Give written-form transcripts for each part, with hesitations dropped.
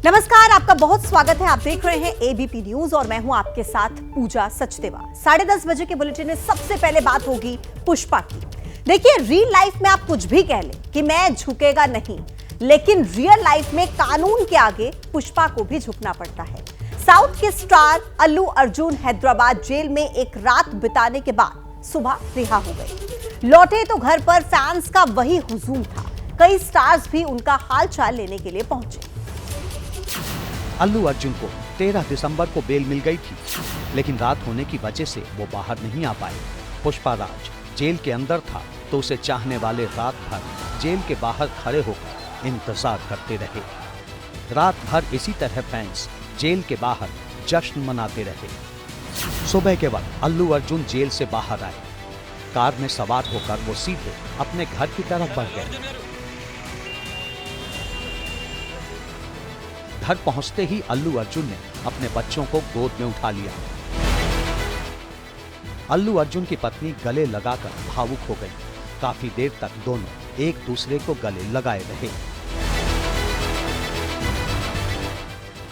नमस्कार, आपका बहुत स्वागत है। आप देख रहे हैं एबीपी न्यूज और मैं हूं आपके साथ पूजा सचदेवा। 10:30 बजे के बुलेटिन में सबसे पहले बात होगी पुष्पा की। देखिए, रियल लाइफ में आप कुछ भी कह लें कि मैं झुकेगा नहीं, लेकिन रियल लाइफ में कानून के आगे पुष्पा को भी झुकना पड़ता है। साउथ के स्टार अल्लू अर्जुन हैदराबाद जेल में एक रात बिताने के बाद सुबह रिहा हो गए। लौटे तो घर पर फैंस का वही हुजूम था। कई स्टार्स भी उनका हालचाल लेने के लिए पहुंचे। अल्लू अर्जुन को 13 दिसंबर को बेल मिल गई थी, लेकिन रात होने की वजह से वो बाहर नहीं आ पाए। पुष्पा राज जेल के अंदर था तो उसे चाहने वाले रात भर जेल के बाहर खड़े होकर इंतजार करते रहे। रात भर इसी तरह फैंस जेल के बाहर जश्न मनाते रहे। सुबह के वक्त अल्लू अर्जुन जेल से बाहर आए। कार में सवार होकर वो सीधे अपने घर की तरफ बढ़ गए। घर पहुंचते ही अल्लू अर्जुन ने अपने बच्चों को गोद में उठा लिया। अल्लू अर्जुन की पत्नी गले लगाकर भावुक हो गई। काफी देर तक दोनों एक दूसरे को गले लगाए रहे।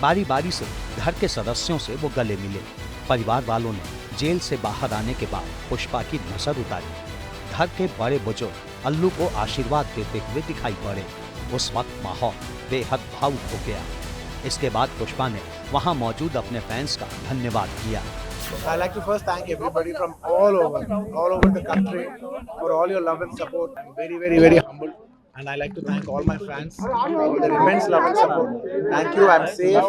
बारी बारी से घर के सदस्यों से वो गले मिले। परिवार वालों ने जेल से बाहर आने के बाद पुष्पा की नजर उतारी। घर के बड़े बुजुर्ग अल्लू को आशीर्वाद देते हुए दिखाई पड़े। उस वक्त माहौल बेहद भावुक हो गया। इसके बाद पुष्पा ने वहां मौजूद अपने फैंस का धन्यवाद किया। I like to first thank everybody from all over the country for all your love and support. I'm very humbled, and I like to thank all my fans for their immense love and support. Thank you. I'm safe.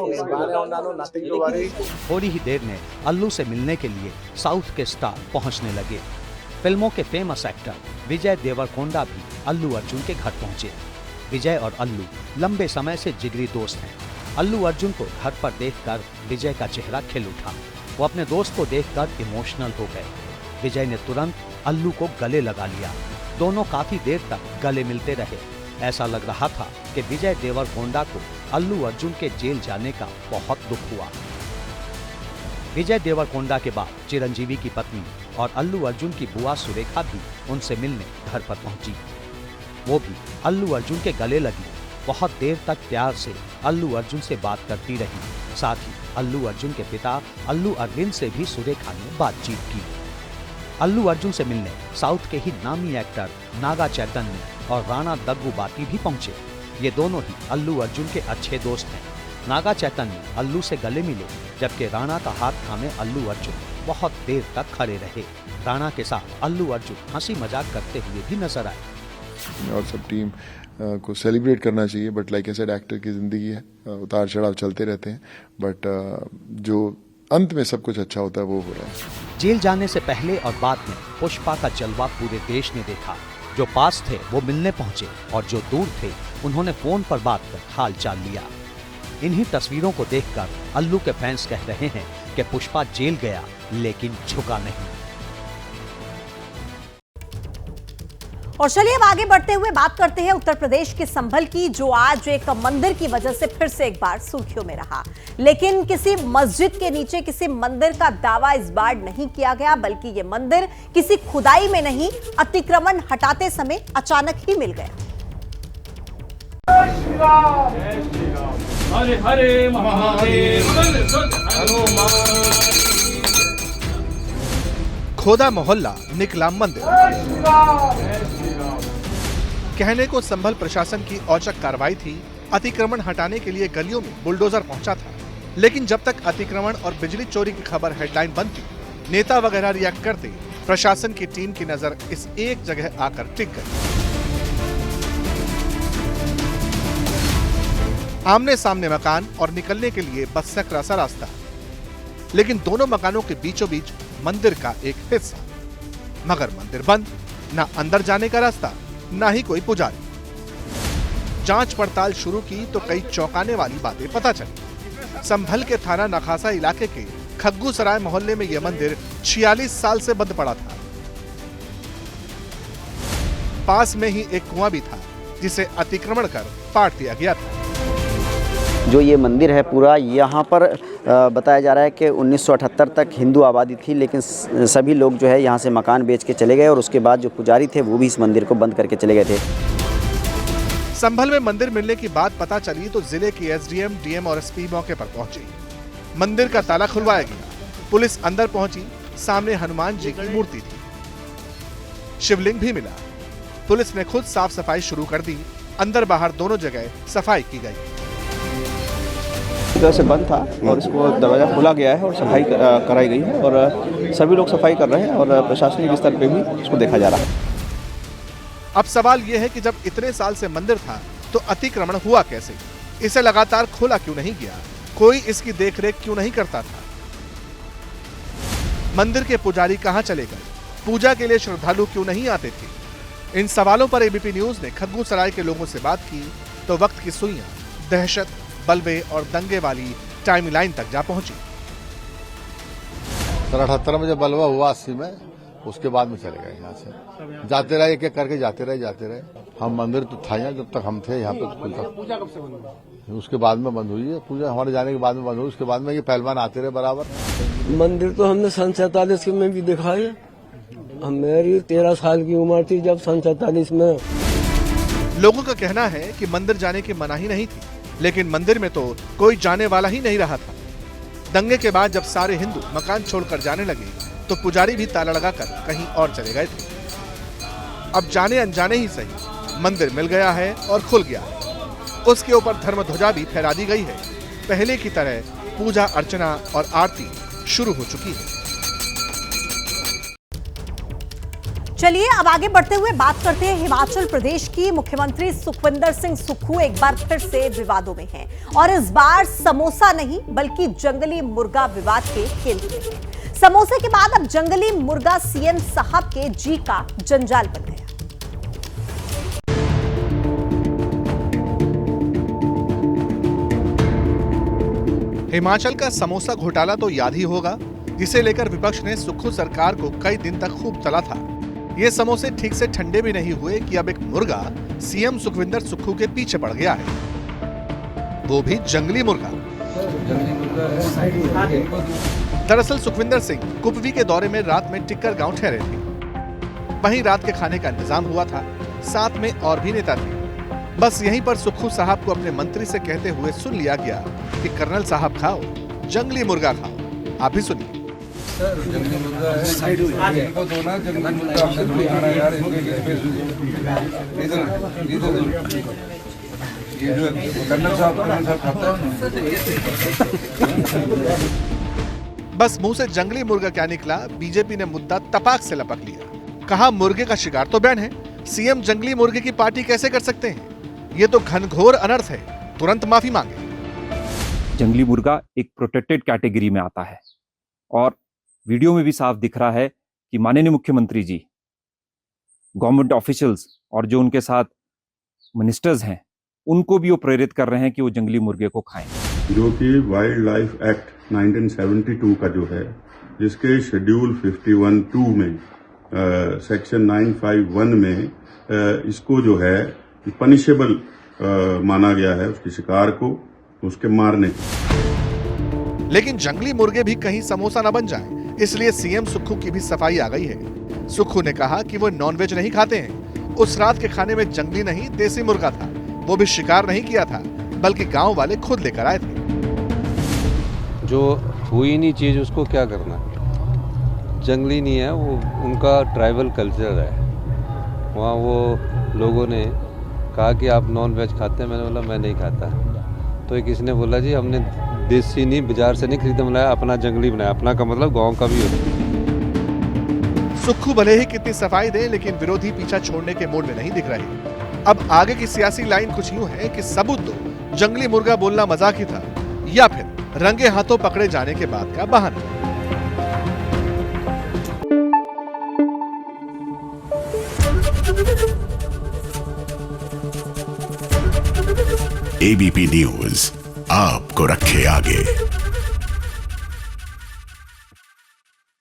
Nothing to worry. थोड़ी ही देर में अल्लू से मिलने के लिए south के star पहुंचने लगे। फिल्मों के फेमस एक्टर विजय देवरकोंडा भी अल्लू अर्जुन के घर पहुंचे। विजय और अल्लू लंबे समय से जिगरी दोस्त हैं। अल्लू अर्जुन को घर पर देखकर विजय का चेहरा खिल उठा। वो अपने दोस्त को देखकर इमोशनल हो गए। विजय ने तुरंत अल्लू को गले लगा लिया। दोनों काफी देर तक गले मिलते रहे। ऐसा लग रहा था कि विजय देवरकोंडा को अल्लू अर्जुन के जेल जाने का बहुत दुख हुआ। विजय देवरकोंडा के बाद चिरंजीवी की पत्नी और अल्लू अर्जुन की बुआ सुरेखा भी उनसे मिलने घर पर पहुंची। वो भी अल्लू अर्जुन के गले लगी। बहुत देर तक प्यार से अल्लू अर्जुन से बात करती रही। साथ ही अल्लू अर्जुन के पिता अल्लू अरविंद से भी सुरेखा ने बातचीत की। अल्लू अर्जुन से मिलने साउथ के ही नामी एक्टर नागा चैतन्य और राणा दग्गुबाती भी पहुंचे। ये दोनों ही अल्लू अर्जुन के अच्छे दोस्त हैं। नागा चैतन्य अल्लू से गले मिले, जबकि राणा का हाथ थामे अल्लू अर्जुन बहुत देर तक खड़े रहे। राणा के साथ अल्लू अर्जुन हंसी मजाक करते हुए भी नजर आए। और सब टीम को सेलिब्रेट करना चाहिए, बट लाइक ऐसे एक्टर की ज़िंदगी है, उतार चढ़ाव चलते रहते हैं, बट जो अंत में सब कुछ अच्छा होता है वो हो रहा है। जेल जाने से पहले और बाद में पुष्पा का जलवा पूरे देश ने देखा। जो पास थे वो मिलने पहुंचे और जो दूर थे उन्होंने फोन पर बात कर हाल चाल लिया। इन्हीं तस्वीरों को देखकर अल्लू के फैंस कह रहे हैं कि पुष्पा जेल गया लेकिन झुका नहीं। और चलिए अब आगे बढ़ते हुए बात करते हैं उत्तर प्रदेश के संभल की, जो आज एक मंदिर की वजह से फिर से एक बार सुर्खियों में रहा। लेकिन किसी मस्जिद के नीचे किसी मंदिर का दावा इस बार नहीं किया गया, बल्कि ये मंदिर किसी खुदाई में नहीं, अतिक्रमण हटाते समय अचानक ही मिल गया। हरे हरे महादेव। खोदा मोहल्ला निकला मंदिर। कहने को संभल प्रशासन की औचक कार्रवाई थी। अतिक्रमण हटाने के लिए गलियों में बुलडोजर पहुंचा था, लेकिन जब तक अतिक्रमण और बिजली चोरी की खबर हेडलाइन बनती, नेता वगैरह रिएक्ट करते, प्रशासन की टीम की नजर इस एक जगह आकर टिक गई। आमने सामने मकान और निकलने के लिए बस सकरा सा रास्ता, लेकिन दोनों मकानों के बीचों बीच मंदिर का एक हिस्सा। मगर मंदिर बंद, ना अंदर जाने का रास्ता, ना ही कोई पुजारी। जांच पड़ताल शुरू की तो कई चौंकाने वाली बातें पता चली। संभल के थाना नखासा इलाके के खग्गू सराय मोहल्ले में यह मंदिर 46 साल से बंद पड़ा था। पास में ही एक कुआं भी था, जिसे अतिक्रमण कर पाट दिया गया था। जो ये मंदिर है पूरा, यहाँ पर बताया जा रहा है कि 1978 तक हिंदू आबादी थी, लेकिन सभी लोग जो है यहाँ से मकान बेच के चले गए और उसके बाद जो पुजारी थे वो भी इस मंदिर को बंद करके चले गए थे। संभल में मंदिर मिलने की बात पता चली तो जिले के एसडीएम, डीएम और एसपी मौके पर पहुंचे। मंदिर का ताला खुलवाया गया। पुलिस अंदर पहुंची। सामने हनुमान जी की मूर्ति थी। शिवलिंग भी मिला। पुलिस ने खुद साफ सफाई शुरू कर दी। अंदर बाहर दोनों जगह सफाई की गई। इधर से बंद था और इसको दरवाजा खोला गया है और सफाई कराई गई है और सभी लोग सफाई कर रहे हैं और प्रशासनिक स्तर पे भी इसको देखा जा रहा है। अब सवाल यह है कि जब इतने साल से मंदिर था तो अतिक्रमण हुआ कैसे? इसे लगातार खोला क्यों नहीं गया? कोई इसकी देखरेख क्यों नहीं करता था? मंदिर के पुजारी कहां चले गए? पूजा के लिए श्रद्धालु क्यों नहीं आते थे? इन सवालों पर एबीपी न्यूज ने खग्गूसराय के लोगों से बात की तो वक्त की सुइयां दहशत, बलबे और दंगे वाली टाइमलाइन तक जा पहुंची। 78 में जब बलवा हुआ 80 में, उसके बाद में चले गए यहाँ से। जाते रहे, एक एक करके जाते रहे। हम मंदिर तो था यहाँ, जब तक हम थे यहाँ पे खुलता। पूजा कब से बंद हुई? उसके बाद में बंद हुई है। पूजा हमारे जाने के बाद में बंद हुई। उसके बाद में ये पहलवान आते रहे बराबर। मंदिर तो हमने सन 47 में भी देखा है। मेरी 13 साल की उम्र थी जब सन 47 में। लोगों का कहना है कि मंदिर जाने की मनाही नहीं थी, लेकिन मंदिर में तो कोई जाने वाला ही नहीं रहा था। दंगे के बाद जब सारे हिंदू मकान छोड़कर जाने लगे तो पुजारी भी ताला लगाकर कहीं और चले गए थे। अब जाने अनजाने ही सही, मंदिर मिल गया है और खुल गया है। उसके ऊपर धर्म ध्वजा भी फहरा दी गई है। पहले की तरह पूजा अर्चना और आरती शुरू हो चुकी है। चलिए अब आगे बढ़ते हुए बात करते हैं हिमाचल प्रदेश की। मुख्यमंत्री सुखविंदर सिंह सुक्खू एक बार फिर से विवादों में हैं और इस बार समोसा नहीं बल्कि जंगली मुर्गा विवाद के खेल में हैं। समोसे के बाद अब जंगली मुर्गा सीएम साहब के जी का जंजाल बन गया। हिमाचल का समोसा घोटाला तो याद ही होगा, जिसे लेकर विपक्ष ने सुक्खू सरकार को कई दिन तक खूब तला था। ये समोसे ठीक से ठंडे भी नहीं हुए कि अब एक मुर्गा सीएम सुखविंदर सुक्खू के पीछे पड़ गया है, वो भी जंगली मुर्गा। दरअसल सुखविंदर सिंह कुपवी के दौरे में रात में टिक्कर गांव ठहरे थे। वहीं रात के खाने का इंतजाम हुआ था। साथ में और भी नेता थे। बस यहीं पर सुक्खू साहब को अपने मंत्री से कहते हुए सुन लिया गया कि कर्नल साहब खाओ, जंगली मुर्गा खाओ। आप भी सुनिए। जंगली मुर्गा है, इनको दो ना जंगली मुर्गा, हमने थोड़ी खाना यार, ये जो कर्नल साहब खाता है। बस मुंह से जंगली मुर्गा क्या निकला, बीजेपी ने मुद्दा तपाक से लपक लिया। कहा मुर्गे का शिकार तो बैन है, सीएम जंगली मुर्गे की पार्टी कैसे कर सकते हैं? ये तो घनघोर अनर्थ है, तुरंत माफी मांगे। जंगली मुर्गा एक प्रोटेक्टेड कैटेगरी में आता है और वीडियो में भी साफ दिख रहा है कि माननीय मुख्यमंत्री जी, गवर्नमेंट ऑफिशियल्स और जो उनके साथ मिनिस्टर्स हैं उनको भी वो प्रेरित कर रहे हैं कि वो जंगली मुर्गे को खाएं। जो कि वाइल्ड लाइफ एक्ट 1972 का जो है, जिसके शेड्यूल 51(2) में सेक्शन 951 में इसको जो है पनिशेबल माना गया है, उसके शिकार को, उसके मारने को। लेकिन जंगली मुर्गे भी कहीं समोसा न बन जाए, इसलिए सीएम सुक्खू की भी सफाई आ गई है। सुक्खू ने कहा कि वो नॉनवेज नहीं खाते हैं। उस रात के खाने में जंगली नहीं देसी मुर्गा था, वो भी शिकार नहीं किया था, बल्कि गांव वाले खुद लेकर आए थे। जो हुई नहीं चीज उसको क्या करना, जंगली नहीं है वो, उनका ट्राइबल कल्चर है वहाँ। वो लोगों ने कहा कि आप नॉन वेज खाते हैं, मैंने बोला मैं नहीं खाता। तो एक किसी ने बोला जी हमने देसी नहीं, बाजार से नहीं खरीदा, बनाया अपना जंगली बनाया। अपना का मतलब गांव का भी होता है। सुक्खू भले ही कितनी सफाई दे, लेकिन विरोधी पीछा छोड़ने के मूड में नहीं दिख रहे। अब आगे की सियासी लाइन कुछ यूं है कि सबूत दो, जंगली मुर्गा बोलना मजाक ही था, या फिर रंगे हाथों पकड़े जाने के बाद का बहाना। एबीपी न्यूज आपको रखे आगे।